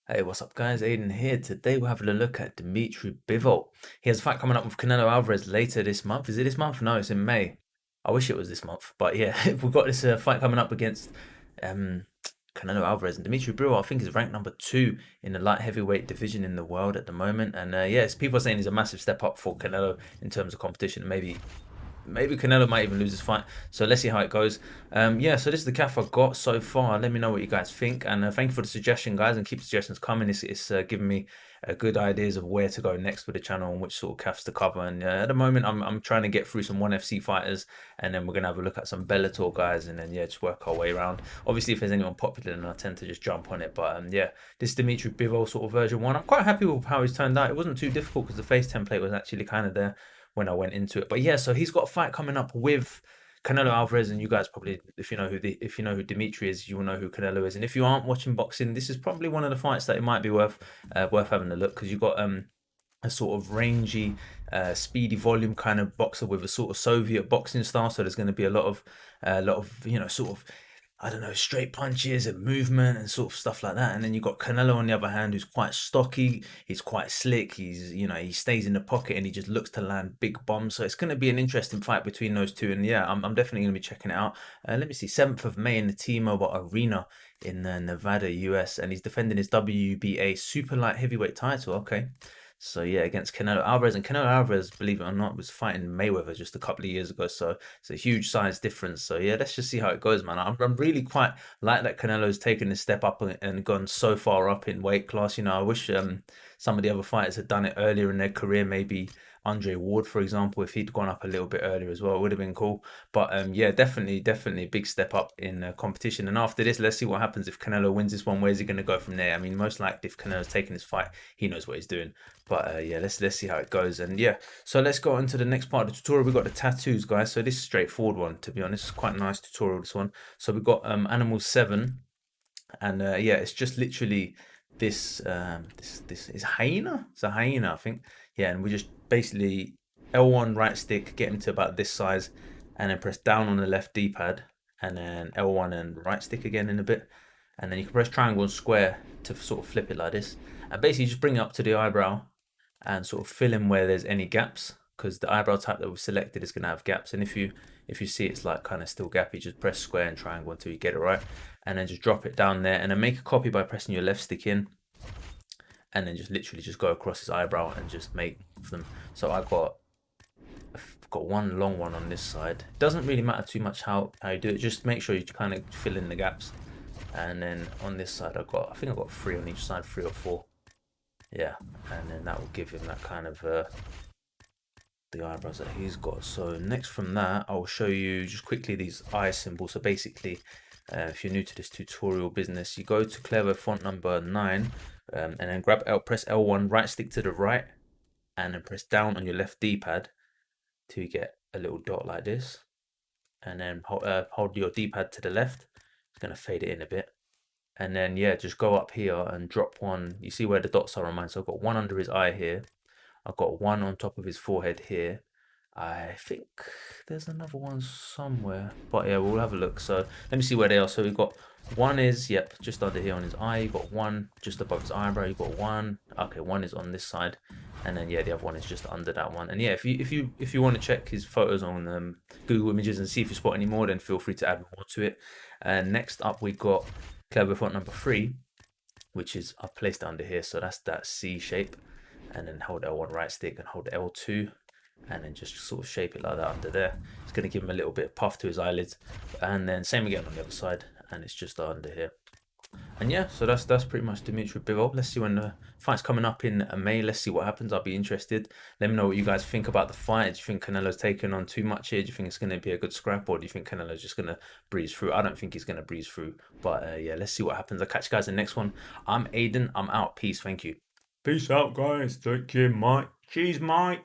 Hey, what's up, guys? Aiden here. Today we're having a look at Dmitry Bivol. He has a fight coming up with Canelo Alvarez later this month. Is it this month? No, it's in May. I wish it was this month, but yeah, we've got this fight coming up against um, Canelo Alvarez and Dmitry Bivol. I think is ranked number 2 in the light heavyweight division in the world at the moment. And yes, people are saying he's a massive step up for Canelo in terms of competition. Maybe Canelo might even lose this fight. So let's see how it goes. Yeah, so this is the CAF I've got so far. Let me know what you guys think. And thank you for the suggestion, guys. And keep the suggestions coming. It's giving me good ideas of where to go next with the channel and which sort of CAFs to cover. And at the moment, I'm trying to get through some 1FC fighters. And then we're going to have a look at some Bellator guys. And then, yeah, just work our way around. Obviously, if there's anyone popular, then I tend to just jump on it. But yeah, this is Dmitry Bivol sort of version 1. I'm quite happy with how he's turned out. It wasn't too difficult because the face template was actually kind of there when I went into it. But yeah, so he's got a fight coming up with Canelo Alvarez, and you guys probably, if you know who Dimitri is, you will know who Canelo is. And if you aren't watching boxing, this is probably one of the fights that it might be worth having a look, because you've got a sort of rangy, speedy volume kind of boxer with a sort of Soviet boxing style. So there's going to be a lot of sort of, I don't know, straight punches and movement and sort of stuff like that. And then you've got Canelo on the other hand, who's quite stocky. He's quite slick. He stays in the pocket and he just looks to land big bombs. So it's going to be an interesting fight between those two. And yeah, I'm definitely going to be checking it out. Let me see, 7th of May in the T-Mobile Arena in Nevada, US. And he's defending his WBA super light heavyweight title. Okay. So yeah, against Canelo Alvarez. And Canelo Alvarez, believe it or not, was fighting Mayweather just a couple of years ago. So it's a huge size difference. So yeah, let's just see how it goes, man. I'm really quite like that Canelo's taken this step up and gone so far up in weight class. I wish some of the other fighters had done it earlier in their career. Maybe Andre Ward, for example, if he'd gone up a little bit earlier as well, it would have been cool. But yeah, definitely a big step up in competition. And after this, let's see what happens if Canelo wins this one. Where's he going to go from there? I mean, most likely if Canelo's taking this fight, he knows what he's doing. But yeah, let's see how it goes. And yeah, so let's go on to the next part of the tutorial. We've got the tattoos, guys. So this is a straightforward one, to be honest. It's quite a nice tutorial, this one. So we've got Animal 7. And yeah, it's just literally this is hyena. It's a hyena, I think. Yeah, and we just basically L1 right stick, get him to about this size, and then press down on the left D-pad, and then L1 and right stick again in a bit, and then you can press triangle and square to sort of flip it like this, and basically just bring it up to the eyebrow and sort of fill in where there's any gaps, because the eyebrow type that we've selected is going to have gaps. And if you see it's like kind of still gappy, just press square and triangle until you get it right, and then just drop it down there, and then make a copy by pressing your left stick in, and then just literally just go across his eyebrow and just make them. So I've got one long one on this side. It doesn't really matter too much how you do it, just make sure you kind of fill in the gaps. And then on this side I think I've got 3 on each side, 3 or 4. Yeah, and then that will give him that kind of the eyebrows that he's got. So next from that, I'll show you just quickly these eye symbols. So basically, if you're new to this tutorial business, you go to Clever font number 9, and then press L1, right stick to the right, and then press down on your left D-pad till you get a little dot like this, and then hold your D-pad to the left. It's going to fade it in a bit. And then yeah, just go up here and drop one. You see where the dots are on mine? So I've got one under his eye here. I've got one on top of his forehead here. I think there's another one somewhere, but yeah, we'll have a look. So let me see where they are. So we've got one is, yep, just under here on his eye. You've got one just above his eyebrow. You've got one. Okay, one is on this side, and then yeah, the other one is just under that one. And yeah, if you want to check his photos on Google Images and see if you spot any more, then feel free to add more to it. And next up, we got Clever font number 3, which is I've placed under here. So that's that C shape, and then hold L1 right stick and hold L2. And then just sort of shape it like that under there. It's going to give him a little bit of puff to his eyelids, and then same again on the other side, and it's just under here. And yeah, so that's pretty much Dmitry Bivol. Let's see when the fight's coming up in May. Let's see what happens. I'll be interested. Let me know what you guys think about the fight. Do you think Canelo's taken on too much here? Do you think it's going to be a good scrap, or do you think Canelo's just going to breeze through? I don't think he's going to breeze through, but yeah, let's see what happens. I'll catch you guys in the next one. I'm Aiden. I'm out. Peace. Thank you. Peace out, guys. Take care, mate. Cheers, mate.